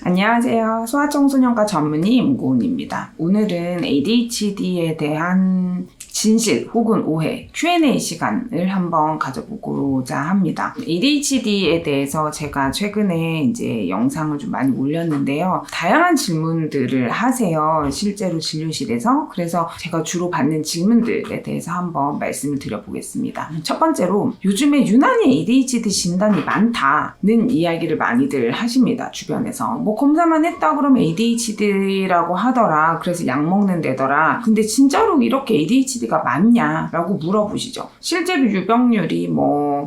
안녕하세요. 소아청소년과 전문의 임고은입니다. 오늘은 ADHD에 대한 진실 혹은 오해 Q&A 시간을 한번 가져보고자 합니다. ADHD에 대해서 제가 최근에 이제 영상을 좀 많이 올렸는데요. 다양한 질문들을 하세요. 실제로 진료실에서. 그래서 제가 주로 받는 질문들에 대해서 한번 말씀을 드려보겠습니다. 첫 번째로 요즘에 유난히 ADHD 진단이 많다는 이야기를 많이들 하십니다. 주변에서. 뭐 검사만 했다 그러면 ADHD라고 하더라. 그래서 약 먹는 데더라. 근데 진짜로 이렇게 ADHD가 많냐라고 물어보시죠. 실제로 유병률이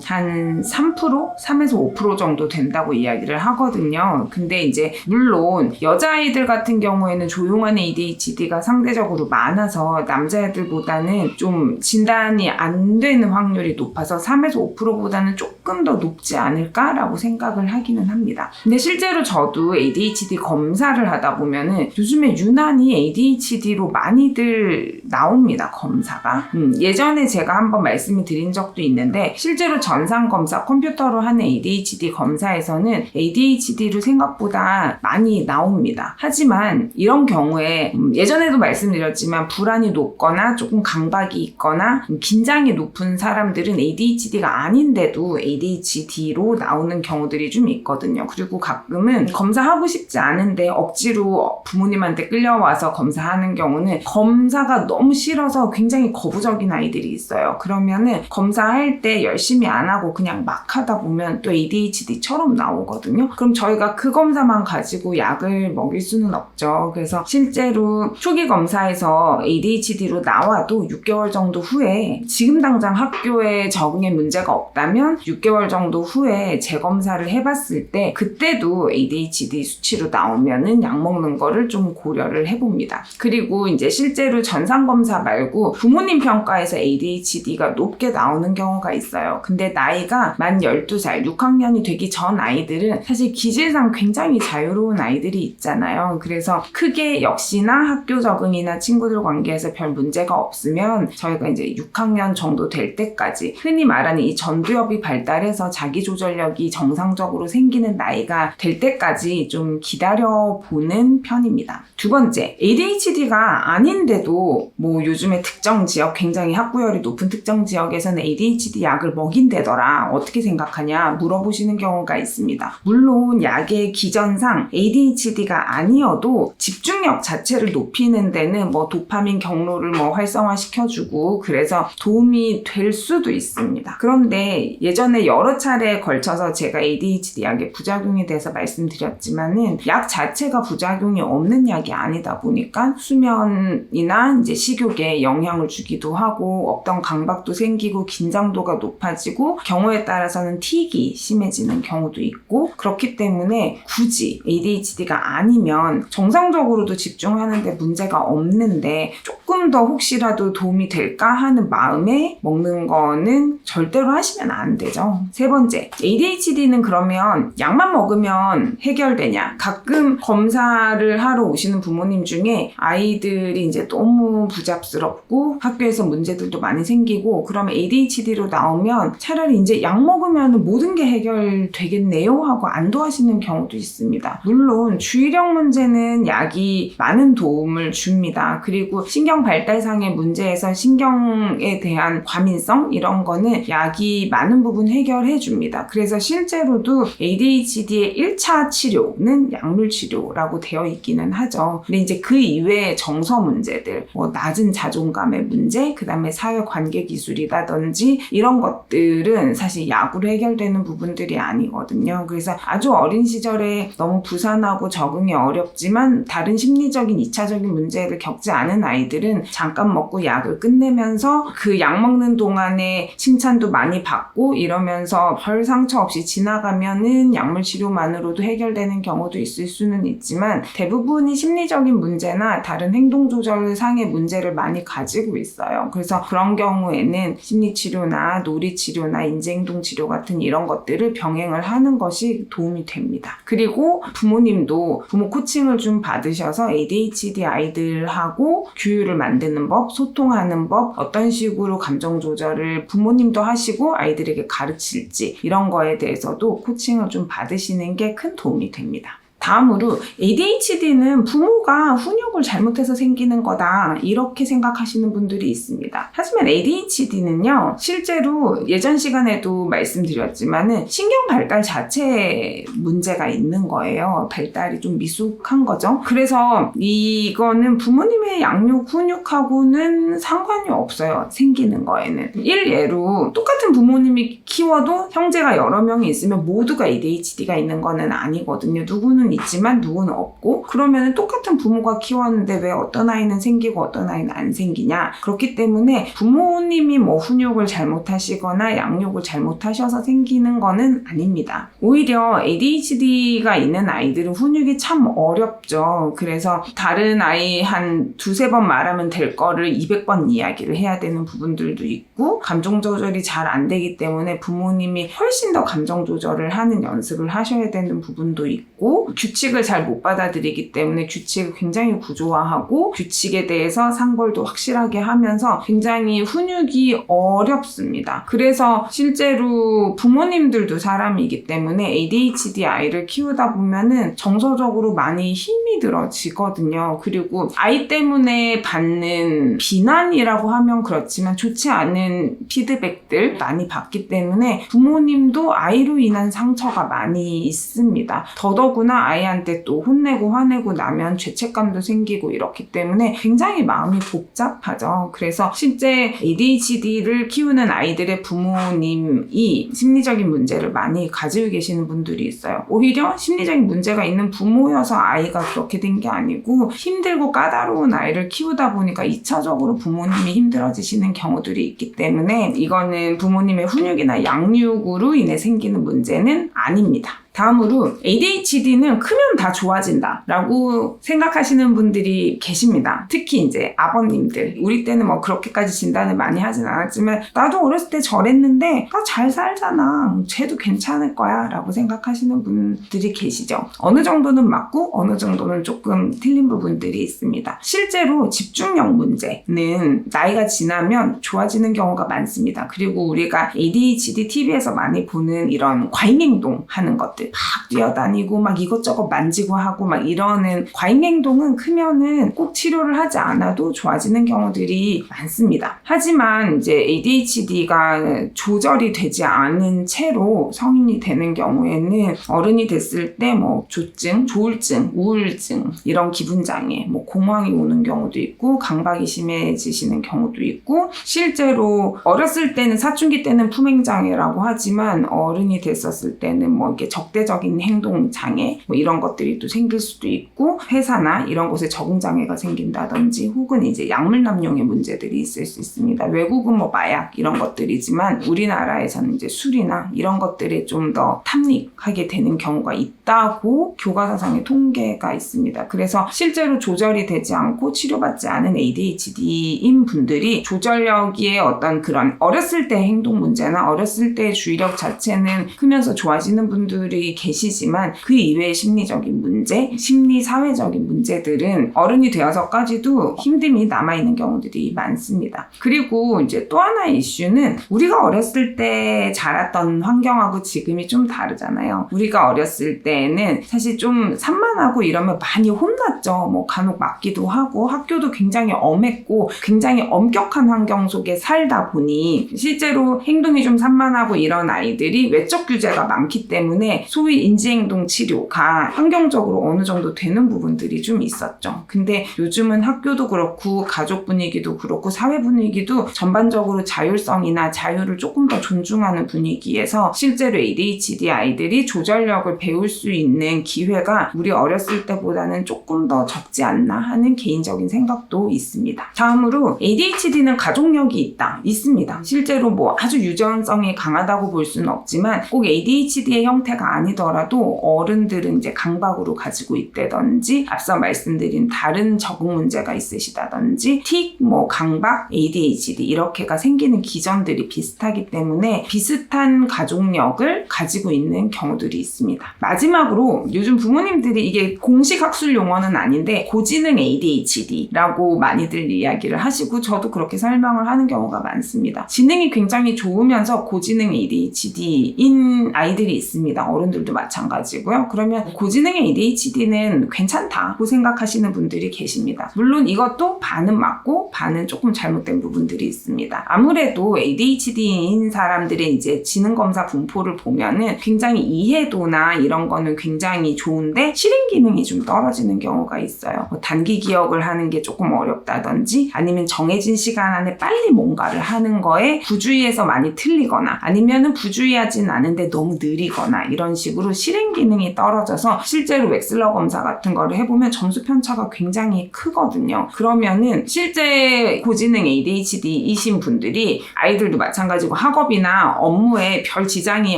한 3%? 3에서 5% 정도 된다고 이야기를 하거든요. 근데 이제 물론 여자아이들 같은 경우에는 조용한 ADHD가 상대적으로 많아서 남자애들보다는 좀 진단이 안 되는 확률이 높아서 3에서 5%보다는 조금 더 높지 않을까라고 생각을 하기는 합니다. 근데 실제로 저도 ADHD 검사를 하다 보면은 요즘에 유난히 ADHD로 많이들 나옵니다. 검사가. 예전에 제가 한번 말씀을 드린 적도 있는데 실제로 전산검사 컴퓨터로 하는 ADHD 검사에서는 ADHD로 생각보다 많이 나옵니다. 하지만 이런 경우에 예전에도 말씀드렸지만 불안이 높거나 조금 강박이 있거나 긴장이 높은 사람들은 ADHD가 아닌데도 ADHD로 나오는 경우들이 좀 있거든요. 그리고 가끔은 검사하고 싶지 않은데 억지로 부모님한테 끌려와서 검사하는 경우는 검사가 너무 싫어서 굉장히 거부적인 아이들이 있어요. 그러면은 검사할 때 열심히 안 하고 그냥 막 하다 보면 또 ADHD처럼 나오거든요. 그럼 저희가 그 검사만 가지고 약을 먹일 수는 없죠. 그래서 실제로 초기 검사에서 ADHD로 나와도 6개월 정도 후에 지금 당장 학교에 적응에 문제가 없다면 6개월 정도 후에 재검사를 해봤을 때 그때도 ADHD 수치로 나오면은 약 먹는 거를 좀 고려를 해봅니다. 그리고 이제 실제로 전산검사 말고 부모님 평가에서 ADHD가 높게 나오는 경우가 있어요. 근데 나이가 만 12살, 6학년이 되기 전 아이들은 사실 기질상 굉장히 자유로운 아이들이 있잖아요. 그래서 크게 역시나 학교 적응이나 친구들 관계에서 별 문제가 없으면 저희가 이제 6학년 정도 될 때까지 흔히 말하는 이 전두엽이 발달해서 자기조절력이 정상적으로 생기는 나이가 될 때까지 좀 기다려보는 편입니다. 두 번째, ADHD가 아닌데도 요즘에 특정 지역, 굉장히 학구열이 높은 특정 지역에서는 ADHD 약을 먹인대더라. 어떻게 생각하냐 물어보시는 경우가 있습니다. 물론 약의 기전상 ADHD가 아니어도 집중력 자체를 높이는 데는 도파민 경로를 활성화시켜주고 그래서 도움이 될 수도 있습니다. 그런데 예전에 여러 차례에 걸쳐서 제가 ADHD 약의 부작용에 대해서 말씀드렸지만은 약 자체가 부작용이 없는 약이 아니다 보니까 수면이나 이제 식욕에 영향을 주기도 하고 없던 강박도 생기고 긴장도가 높아지고 경우에 따라서는 틱이 심해지는 경우도 있고 그렇기 때문에 굳이 ADHD가 아니면 정상적으로도 집중하는데 문제가 없는데 조금 더 혹시라도 도움이 될까 하는 마음에 먹는 거는 절대로 하시면 안 되죠. 세 번째, ADHD는 그러면 약만 먹으면 해결되냐? 가끔 검사를 하러 오시는 부모님 중에 아이들이 이제 너무 부잡스럽고 학교에서 문제들도 많이 생기고 그러면 ADHD로 나오면 차라리 이제 약 먹으면 모든 게 해결되겠네요 하고 안도하시는 경우도 있습니다. 물론 주의력 문제는 약이 많은 도움을 줍니다. 그리고 신경 발달상의 문제에서 신경에 대한 과민성 이런 거는 약이 많은 부분 해결해 줍니다. 그래서 실제로도 ADHD의 1차 치료는 약물 치료라고 되어 있기는 하죠. 근데 이제 그 이외에 정서 문제들, 낮은 자존감의 문제, 그 다음에 사회관계 기술이라든지 이런 것들은 사실 약으로 해결되는 부분들이 아니거든요. 그래서 아주 어린 시절에 너무 부산하고 적응이 어렵지만 다른 심리적인 2차적인 문제를 겪지 않은 아이들은 잠깐 먹고 약을 끝내면서 그 약 먹는 동안에 칭찬도 많이 받고 이러면서 별 상처 없이 지나가면은 약물 치료만으로도 해결되는 경우도 있을 수는 있지만 대부분이 심리적인 문제나 다른 행동 조절 상의 문제를 많이 가지고 있어요. 그래서 그런 경우에는 심리치료나 놀이치료나 인지행동치료 같은 이런 것들을 병행을 하는 것이 도움이 됩니다. 그리고 부모님도 부모 코칭을 좀 받으셔서 ADHD 아이들하고 규율을 만드는 법, 소통하는 법, 어떤 식으로 감정 조절을 부모님도 하시고 아이들에게 가르칠지 이런 거에 대해서도 코칭을 좀 받으시는 게 큰 도움이 됩니다. 다음으로 ADHD는 부모가 훈육을 잘못해서 생기는 거다 이렇게 생각하시는 분들이 있습니다. 하지만 ADHD는요 실제로 예전 시간에도 말씀드렸지만은 신경 발달 자체에 문제가 있는 거예요. 발달이 좀 미숙한 거죠. 그래서 이거는 부모님의 양육 훈육하고는 상관이 없어요. 생기는 거에는. 일례로 똑같은 부모님이 키워도 형제가 여러 명이 있으면 모두가 ADHD가 있는 거는 아니거든요. 누구는 있지만 누구는 없고, 그러면 똑같은 부모가 키웠는데 왜 어떤 아이는 생기고 어떤 아이는 안 생기냐. 그렇기 때문에 부모님이 뭐 훈육을 잘못하시거나 양육을 잘못하셔서 생기는 거는 아닙니다. 오히려 ADHD가 있는 아이들은 훈육이 참 어렵죠. 그래서 다른 아이 한 두세 번 말하면 될 거를 200번 이야기를 해야 되는 부분들도 있고, 감정 조절이 잘 안 되기 때문에 부모님이 훨씬 더 감정 조절을 하는 연습을 하셔야 되는 부분도 있고, 규칙을 잘 못 받아들이기 때문에 규칙을 굉장히 구조화하고 규칙에 대해서 상벌도 확실하게 하면서 굉장히 훈육이 어렵습니다. 그래서 실제로 부모님들도 사람이기 때문에 ADHD 아이를 키우다 보면은 정서적으로 많이 힘이 들어지거든요. 그리고 아이 때문에 받는 비난이라고 하면 그렇지만 좋지 않은 피드백들 많이 받기 때문에 부모님도 아이로 인한 상처가 많이 있습니다. 더더구나 아이한테 또 혼내고 화내고 나면 죄책감도 생기고 이렇기 때문에 굉장히 마음이 복잡하죠. 그래서 실제 ADHD를 키우는 아이들의 부모님이 심리적인 문제를 많이 가지고 계시는 분들이 있어요. 오히려 심리적인 문제가 있는 부모여서 아이가 그렇게 된 게 아니고 힘들고 까다로운 아이를 키우다 보니까 2차적으로 부모님이 힘들어지시는 경우들이 있기 때문에 이거는 부모님의 훈육이나 양육으로 인해 생기는 문제는 아닙니다. 다음으로 ADHD는 크면 다 좋아진다 라고 생각하시는 분들이 계십니다. 특히 이제 아버님들, 우리 때는 뭐 그렇게까지 진단을 많이 하진 않았지만 나도 어렸을 때 저랬는데 나 잘 살잖아, 쟤도 괜찮을 거야 라고 생각하시는 분들이 계시죠. 어느 정도는 맞고 어느 정도는 조금 틀린 부분들이 있습니다. 실제로 집중력 문제는 나이가 지나면 좋아지는 경우가 많습니다. 그리고 우리가 ADHD TV에서 많이 보는 이런 과잉행동 하는 것들, 막 뛰어다니고 막 이것저것 만지고 하고 막 이러는 과잉행동은 크면은 꼭 치료를 하지 않아도 좋아지는 경우들이 많습니다. 하지만 이제 ADHD가 조절이 되지 않은 채로 성인이 되는 경우에는 어른이 됐을 때 뭐 조증, 조울증, 우울증 이런 기분장애, 뭐 공황이 오는 경우도 있고 강박이 심해지시는 경우도 있고, 실제로 어렸을 때는 사춘기 때는 품행장애라고 하지만 어른이 됐었을 때는 뭐 이렇게 적대적인 행동장애 뭐 이런 것들이 또 생길 수도 있고, 회사나 이런 곳에 적응장애가 생긴다든지 혹은 이제 약물 남용의 문제들이 있을 수 있습니다. 외국은 뭐 마약 이런 것들이지만 우리나라에서는 이제 술이나 이런 것들에 좀 더 탐닉하게 되는 경우가 있다고 교과서상의 통계가 있습니다. 그래서 실제로 조절이 되지 않고 치료받지 않은 ADHD인 분들이 조절력의 어떤 그런 어렸을 때 행동 문제나 어렸을 때 주의력 자체는 크면서 좋아지는 분들이 계시지만 그 이외의 심리적인 문제, 심리 사회적인 문제들은 어른이 되어서까지도 힘듦이 남아있는 경우들이 많습니다. 그리고 이제 또 하나의 이슈는 우리가 어렸을 때 자랐던 환경하고 지금이 좀 다르잖아요. 우리가 어렸을 때는 사실 좀 산만하고 이러면 많이 혼났죠. 뭐 간혹 맞기도 하고 학교도 굉장히 엄했고 굉장히 엄격한 환경 속에 살다 보니 실제로 행동이 좀 산만하고 이런 아이들이 외적 규제가 많기 때문에 소위 인지행동 치료가 환경적으로 어느 정도 되는 부분들이 좀 있었죠. 근데 요즘은 학교도 그렇고 가족 분위기도 그렇고 사회 분위기도 전반적으로 자율성이나 자유를 조금 더 존중하는 분위기에서 실제로 ADHD 아이들이 조절력을 배울 수 있는 기회가 우리 어렸을 때보다는 조금 더 적지 않나 하는 개인적인 생각도 있습니다. 다음으로 ADHD는 가족력이 있습니다. 실제로 뭐 아주 유전성이 강하다고 볼 수는 없지만 꼭 ADHD의 형태가 아니더라도 어른들은 이제 강박으로 가지고 있다든지 앞서 말씀드린 다른 적응 문제가 있으시다든지 틱, 뭐 강박, ADHD 이렇게가 생기는 기전들이 비슷하기 때문에 비슷한 가족력을 가지고 있는 경우들이 있습니다. 마지막으로 요즘 부모님들이 이게 공식 학술 용어는 아닌데 고지능 ADHD라고 많이들 이야기를 하시고 저도 그렇게 설명을 하는 경우가 많습니다. 지능이 굉장히 좋으면서 고지능 ADHD인 아이들이 있습니다. 어른 어른들도 마찬가지고요. 그러면 고지능의 ADHD는 괜찮다고 생각하시는 분들이 계십니다. 물론 이것도 반은 맞고 반은 조금 잘못된 부분들이 있습니다. 아무래도 ADHD인 사람들의 이제 지능검사 분포를 보면은 굉장히 이해도나 이런 거는 굉장히 좋은데 실행 기능이 좀 떨어지는 경우가 있어요. 뭐 단기 기억을 하는 게 조금 어렵다든지 아니면 정해진 시간 안에 빨리 뭔가를 하는 거에 부주의해서 많이 틀리거나 아니면은 부주의하진 않은데 너무 느리거나 이런 식으로 실행 기능이 떨어져서 실제로 웩슬러 검사 같은 거를 해보면 점수 편차가 굉장히 크거든요. 그러면은 실제 고지능 ADHD이신 분들이 아이들도 마찬가지고 학업이나 업무에 별 지장이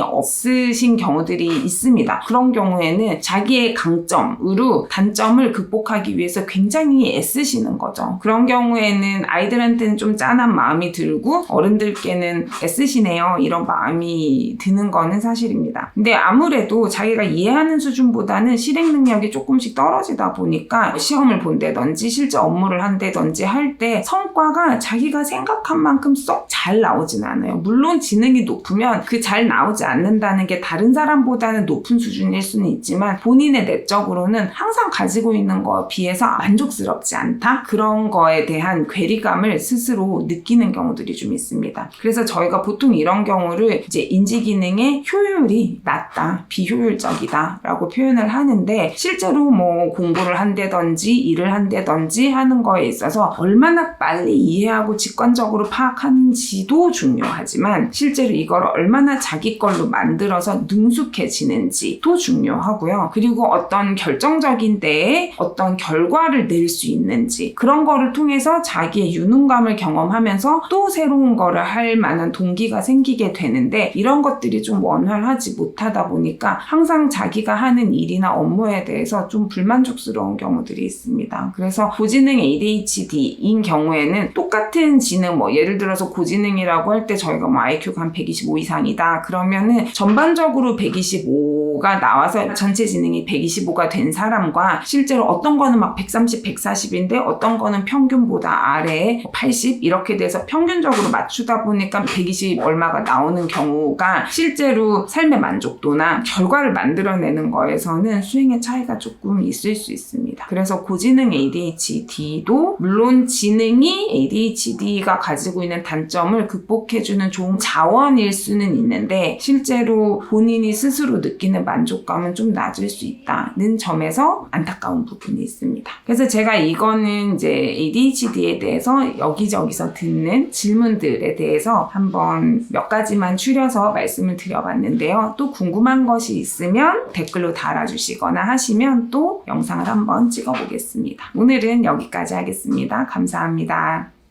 없으신 경우들이 있습니다. 그런 경우에는 자기의 강점으로 단점을 극복하기 위해서 굉장히 애쓰시는 거죠. 그런 경우에는 아이들한테는 좀 짠한 마음이 들고 어른들께는 애쓰시네요 이런 마음이 드는 거는 사실입니다. 근데 아무래도 자기가 이해하는 수준보다는 실행 능력이 조금씩 떨어지다 보니까 시험을 본다든지 실제 업무를 한다든지 할 때 성과가 자기가 생각한 만큼 쏙 잘 나오진 않아요. 물론 지능이 높으면 그 잘 나오지 않는다는 게 다른 사람보다는 높은 수준일 수는 있지만 본인의 내적으로는 항상 가지고 있는 거에 비해서 만족스럽지 않다? 그런 거에 대한 괴리감을 스스로 느끼는 경우들이 좀 있습니다. 그래서 저희가 보통 이런 경우를 이제 인지기능의 효율이 낮다, 비효율적이다 라고 표현을 하는데 실제로 뭐 공부를 한다든지 일을 한다든지 하는 거에 있어서 얼마나 빨리 이해하고 직관적으로 파악하는지도 중요하지만 실제로 이걸 얼마나 자기 걸로 만들어서 능숙해지는지도 중요하고요. 그리고 어떤 결정적인 때에 어떤 결과를 낼 수 있는지 그런 거를 통해서 자기의 유능감을 경험하면서 또 새로운 거를 할 만한 동기가 생기게 되는데 이런 것들이 좀 원활하지 못하다 보니까 항상 자기가 하는 일이나 업무에 대해서 좀 불만족스러운 경우들이 있습니다. 그래서 고지능 ADHD인 경우에는 똑같은 지능 뭐 예를 들어서 고지능이라고 할 때 저희가 뭐 IQ가 한 125 이상이다 그러면은 전반적으로 125가 나와서 전체 지능이 125가 된 사람과 실제로 어떤 거는 막 130, 140인데 어떤 거는 평균보다 아래에 80 이렇게 돼서 평균적으로 맞추다 보니까 120 얼마가 나오는 경우가 실제로 삶의 만족도나 결과를 만들어내는 거에서는 수행의 차이가 조금 있을 수 있습니다. 그래서 고지능 ADHD도 물론 지능이 ADHD가 가지고 있는 단점을 극복해주는 좋은 자원일 수는 있는데 실제로 본인이 스스로 느끼는 만족감은 좀 낮을 수 있다는 점에서 안타까운 부분이 있습니다. 그래서 제가 이거는 이제 ADHD에 대해서 여기저기서 듣는 질문들에 대해서 한번 몇 가지만 추려서 말씀을 드려봤는데요. 또 궁금한 것이 있으면 댓글로 달아주시거나 하시면 또 영상을 한번 찍어보겠습니다. 오늘은 여기까지 하겠습니다. 감사합니다.